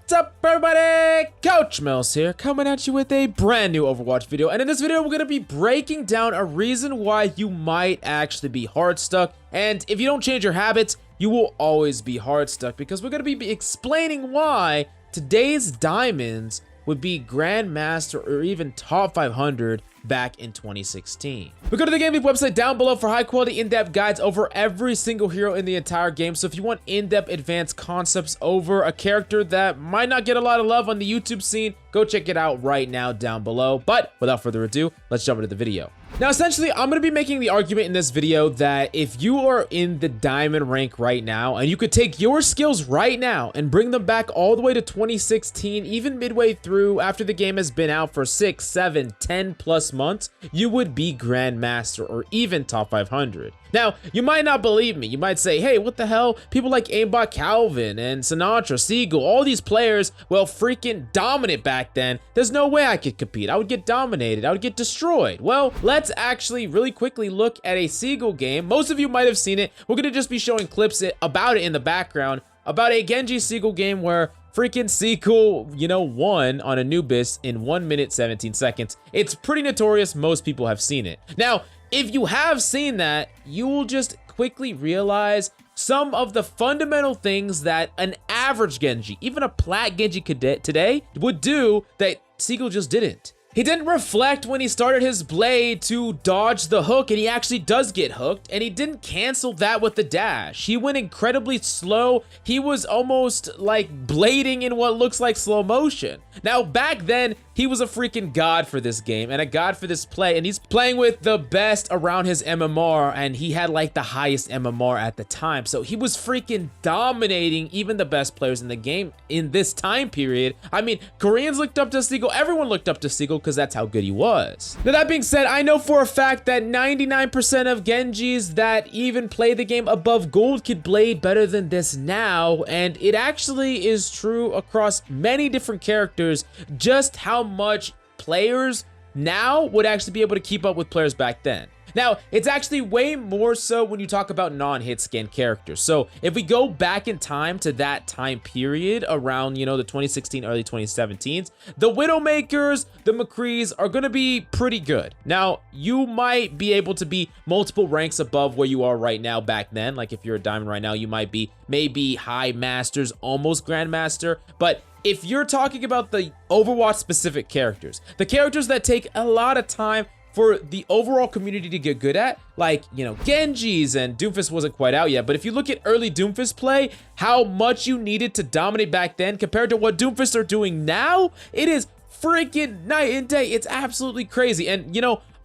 What's up, everybody? Coach Mills here, coming at you with a brand new Overwatch video. And in this video, we're going to be breaking down a reason why you might actually be hard stuck. And if you don't change your habits, you will always be hard stuck, because we're going to be explaining why today's diamonds would be Grandmaster or even top 500 back in 2016. We go to the GameLeap website down below for high quality in-depth guides over every single hero in the entire game. So if you want in-depth advanced concepts over a character that might not get a lot of love on the YouTube scene, go check it out right now down below. But without further ado, let's jump into the video. Now, essentially, I'm going to be making the argument in this video that if you are in the diamond rank right now, and you could take your skills right now and bring them back all the way to 2016, even midway through after the game has been out for 6, 7, 10 plus months, you would be Grandmaster or even top 500. Now, you might not believe me. You might say, hey, what the hell? People like Aimbot Calvin and Sinatra, Siegel, all these players, well, freaking dominant back then. There's no way I could compete. I would get dominated. I would get destroyed. Well, let's actually really quickly look at a Siegel game. Most of you might have seen it. We're going to just be showing clips about it in the background, about a Genji Siegel game where freaking Siegel, won on Anubis in 1 minute, 17 seconds. It's pretty notorious. Most people have seen it. Now, if you have seen that, you will just quickly realize some of the fundamental things that an average Genji, even a plat Genji cadet today, would do that Siegel just didn't. He didn't reflect when he started his blade to dodge the hook, and he actually does get hooked, and he didn't cancel that with the dash. He went incredibly slow. He was almost like blading in what looks like slow motion. Now, back then, he was a freaking god for this game and a god for this play, and he's playing with the best around his MMR, and he had like the highest MMR at the time. So he was freaking dominating even the best players in the game in this time period. I mean, Koreans looked up to Siegel. Everyone looked up to Siegel because that's how good he was. Now, that being said, I know for a fact that 99% of Genjis that even play the game above gold could blade better than this now, and it actually is true across many different characters, just how much players now would actually be able to keep up with players back then. Now, it's actually way more so when you talk about non-hit scan characters. So if we go back in time to that time period around, the 2016, early 2017s, the Widowmakers, the McCrees are going to be pretty good. Now, you might be able to be multiple ranks above where you are right now back then. Like if you're a diamond right now, you might be maybe high masters, almost grandmaster. But if you're talking about the Overwatch specific characters, the characters that take a lot of time for the overall community to get good at, like, Genjis, and Doomfist wasn't quite out yet, but if you look at early Doomfist play, how much you needed to dominate back then compared to what Doomfists are doing now, it is freaking night and day. It's absolutely crazy. And,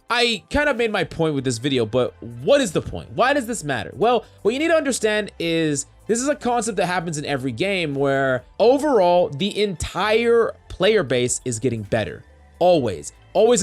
I kind of made my point with this video, but what is the point? Why does this matter? Well, what you need to understand is this is a concept that happens in every game where overall the entire player base is getting better. Always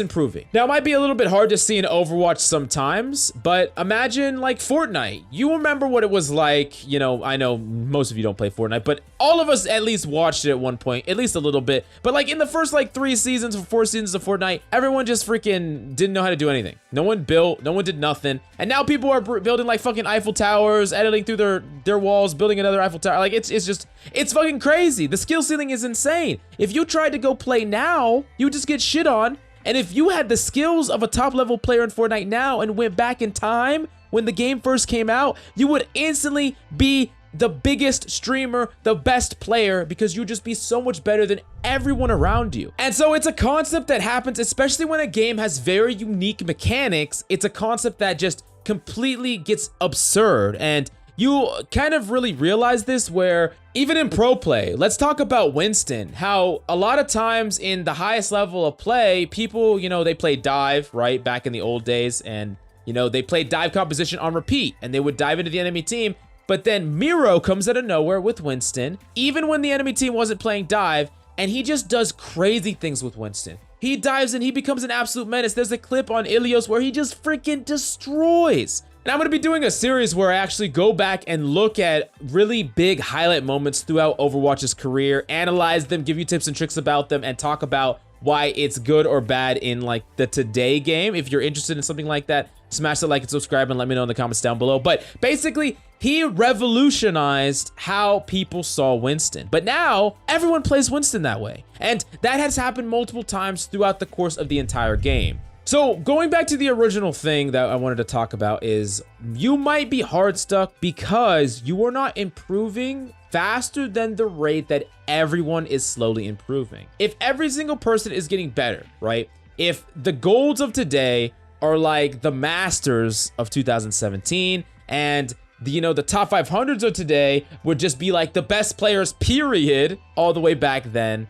improving. Now, it might be a little bit hard to see in Overwatch sometimes, but imagine like Fortnite. You remember what it was like, I know most of you don't play Fortnite, but all of us at least watched it at one point, at least a little bit. But like in the first like 3 seasons or 4 seasons of Fortnite, everyone just freaking didn't know how to do anything. No one built, no one did nothing. And now people are building like fucking Eiffel Towers, editing through their walls, building another Eiffel Tower. Like it's fucking crazy. The skill ceiling is insane. If you tried to go play now, you would just get shit on. And if you had the skills of a top level player in Fortnite now and went back in time when the game first came out, you would instantly be the biggest streamer, the best player, because you'd just be so much better than everyone around you. And so it's a concept that happens, especially when a game has very unique mechanics. It's a concept that just completely gets absurd. And you kind of really realize this where even in pro play, let's talk about Winston, how a lot of times in the highest level of play, people, they play dive, right? Back in the old days, and, they played dive composition on repeat, and they would dive into the enemy team. But then Miro comes out of nowhere with Winston, even when the enemy team wasn't playing dive, and he just does crazy things with Winston. He dives in, he becomes an absolute menace. There's a clip on Ilios where he just freaking destroys. And I'm going to be doing a series where I actually go back and look at really big highlight moments throughout Overwatch's career, analyze them, give you tips and tricks about them, and talk about why it's good or bad in like the today game. If you're interested in something like that, smash the like and subscribe and let me know in the comments down below. But basically, he revolutionized how people saw Winston. But now everyone plays Winston that way. And that has happened multiple times throughout the course of the entire game. So going back to the original thing that I wanted to talk about is you might be hard stuck because you are not improving faster than the rate that everyone is slowly improving. If every single person is getting better, right? If the golds of today are like the masters of 2017 and the top 500s of today would just be like the best players period all the way back then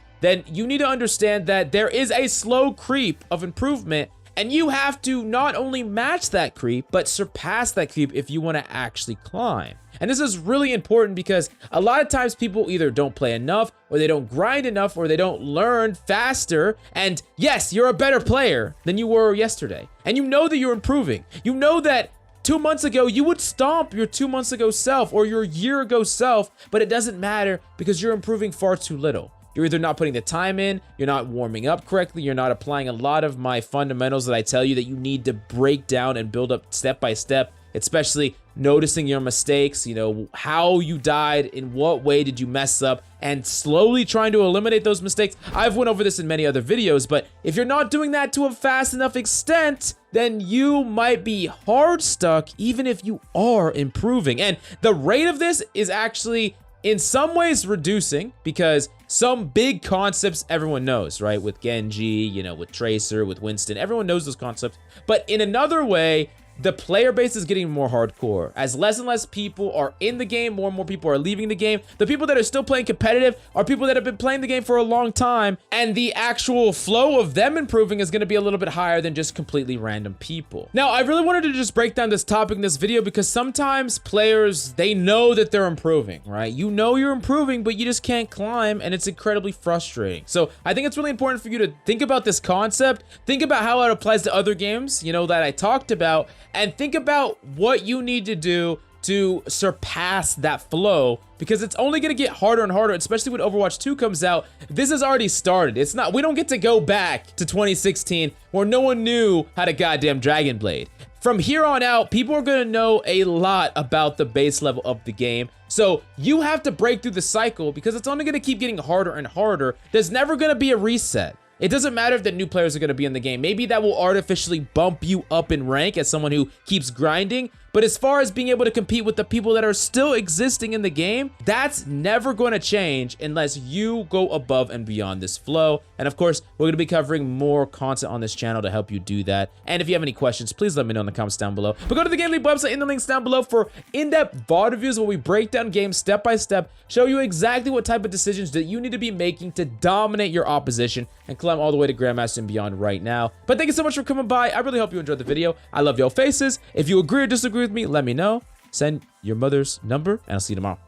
you need to understand that there is a slow creep of improvement. And you have to not only match that creep, but surpass that creep if you want to actually climb. And this is really important because a lot of times people either don't play enough, or they don't grind enough, or they don't learn faster. And yes, you're a better player than you were yesterday. And you know that you're improving. You know that 2 months ago, you would stomp your 2 months ago self or your year ago self, but it doesn't matter because you're improving far too little. You're either not putting the time in, you're not warming up correctly, you're not applying a lot of my fundamentals that I tell you that you need to break down and build up step by step, especially noticing your mistakes, how you died, in what way did you mess up, and slowly trying to eliminate those mistakes. I've went over this in many other videos, but if you're not doing that to a fast enough extent, then you might be hard stuck even if you are improving. And the rate of this is actually in some ways reducing because some big concepts everyone knows, right? With Genji, with Tracer, with Winston, everyone knows those concepts. But in another way, the player base is getting more hardcore. As less and less people are in the game, more and more people are leaving the game. The people that are still playing competitive are people that have been playing the game for a long time, and the actual flow of them improving is going to be a little bit higher than just completely random people. Now, I really wanted to just break down this topic in this video because sometimes players, they know that they're improving, right? You know you're improving, but you just can't climb, and it's incredibly frustrating. So I think it's really important for you to think about this concept, think about how it applies to other games, that I talked about, and think about what you need to do to surpass that flow, because it's only going to get harder and harder, especially when Overwatch 2 comes out. This has already started. We don't get to go back to 2016 where no one knew how to goddamn Dragon Blade. From here on out, people are going to know a lot about the base level of the game. So you have to break through the cycle because it's only going to keep getting harder and harder. There's never going to be a reset. It doesn't matter if the new players are going to be in the game. Maybe that will artificially bump you up in rank as someone who keeps grinding. But as far as being able to compete with the people that are still existing in the game, that's never going to change unless you go above and beyond this flow. And of course, we're going to be covering more content on this channel to help you do that. And if you have any questions, please let me know in the comments down below. But go to the GameLeap website in the links down below for in-depth VOD reviews where we break down games step by step, show you exactly what type of decisions that you need to be making to dominate your opposition and climb all the way to Grandmaster and beyond right now. But thank you so much for coming by. I really hope you enjoyed the video. I love your faces. If you agree or disagree with me, let me know. Send your mother's number, and I'll see you tomorrow.